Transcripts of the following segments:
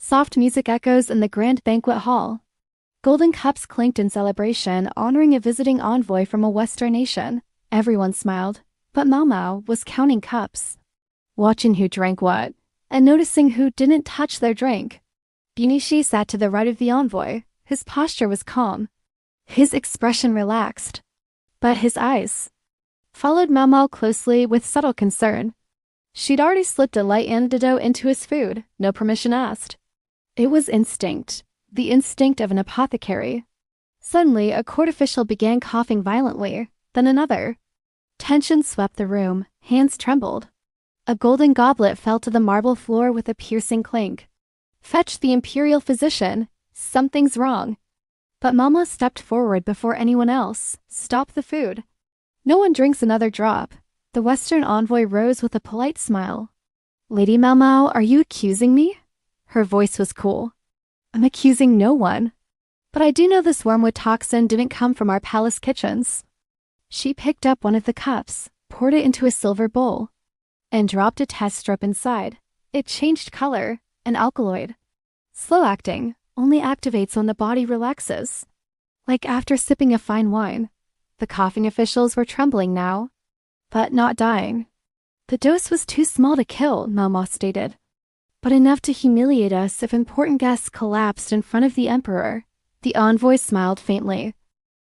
Soft music echoes in the grand banquet hall. Golden cups clinked in celebration, honoring a visiting envoy from a Western nation. Everyone smiled, but Mao Mao was counting cups, watching who drank what, and noticing who didn't touch their drink. Bunishi sat to the right of the envoy. His posture was calm. His expression relaxed. But his eyes followed Mao Mao closely with subtle concern. She'd already slipped a light antidote into his food, no permission asked. It was instinct, the instinct of an apothecary. Suddenly, a court official began coughing violently, then another. Tension swept the room, hands trembled. A golden goblet fell to the marble floor with a piercing clink. Fetch the imperial physician. Something's wrong. But Mama stepped forward before anyone else. Stop the food. No one drinks another drop. The Western envoy rose with a polite smile. Lady Mao Mao, are you accusing me? Her voice was cool. I'm accusing no one. But I do know this wormwood toxin didn't come from our palace kitchens. She picked up one of the cups, poured it into a silver bowl, and dropped a test strip inside. It changed color, an alkaloid. Slow acting, only activates when the body relaxes. Like after sipping a fine wine. The coughing officials were trembling now, but not dying. The dose was too small to kill, Mao Mao stated, but enough to humiliate us if important guests collapsed in front of the emperor. The envoy smiled faintly.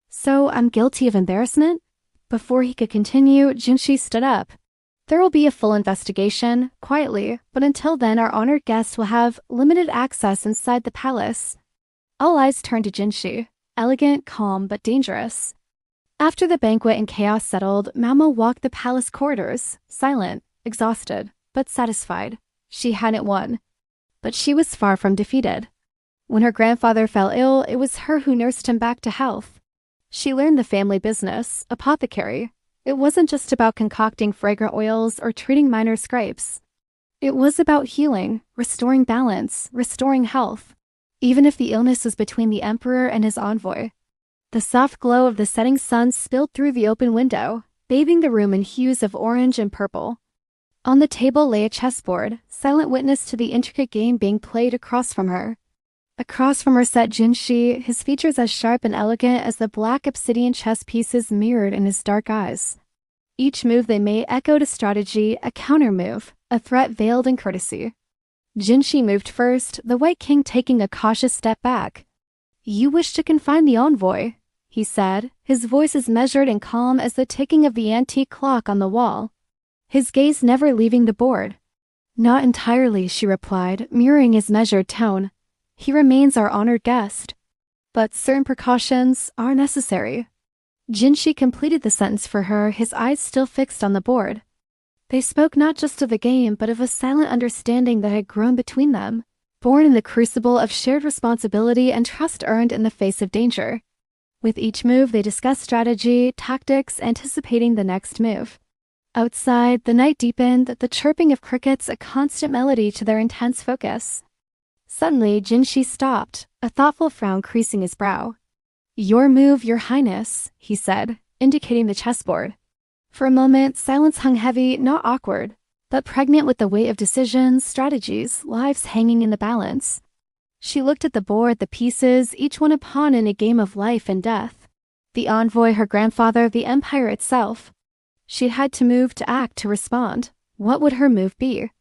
So I'm guilty of embarrassment? Before he could continue, Junshi stood up. There will be a full investigation, quietly, but until then our honored guests will have limited access inside the palace. All eyes turned to Jinshi, elegant, calm, but dangerous. After the banquet and chaos settled, Mao Mao walked the palace corridors, silent, exhausted, but satisfied. She hadn't won. But she was far from defeated. When her grandfather fell ill, it was her who nursed him back to health. She learned the family business, apothecary. It wasn't just about concocting fragrant oils or treating minor scrapes. It was about healing, restoring balance, restoring health, even if the illness was between the emperor and his envoy. The soft glow of the setting sun spilled through the open window, bathing the room in hues of orange and purple. On the table lay a chessboard, silent witness to the intricate game being played across from her. Across from her sat Junshi, his features as sharp and elegant as the black obsidian chess pieces mirrored in his dark eyes. Each move they made echoed a strategy, a counter-move, a threat veiled in courtesy. Junshi moved first, the White King taking a cautious step back. You wish to confine the envoy, he said, his voice as measured and calm as the ticking of the antique clock on the wall, his gaze never leaving the board. Not entirely, she replied, mirroring his measured tone. He remains our honored guest. But certain precautions are necessary. Jinshi completed the sentence for her, his eyes still fixed on the board. They spoke not just of the game, but of a silent understanding that had grown between them, born in the crucible of shared responsibility and trust earned in the face of danger. With each move, they discussed strategy, tactics, anticipating the next move. Outside, the night deepened, the chirping of crickets a constant melody to their intense focus. Suddenly, Jinshi stopped, a thoughtful frown creasing his brow. Your move, your highness, he said, indicating the chessboard. For a moment, silence hung heavy, not awkward, but pregnant with the weight of decisions, strategies, lives hanging in the balance. She looked at the board, the pieces, each one a pawn in a game of life and death. The envoy, her grandfather, the empire itself. She had to move, to act, to respond. What would her move be?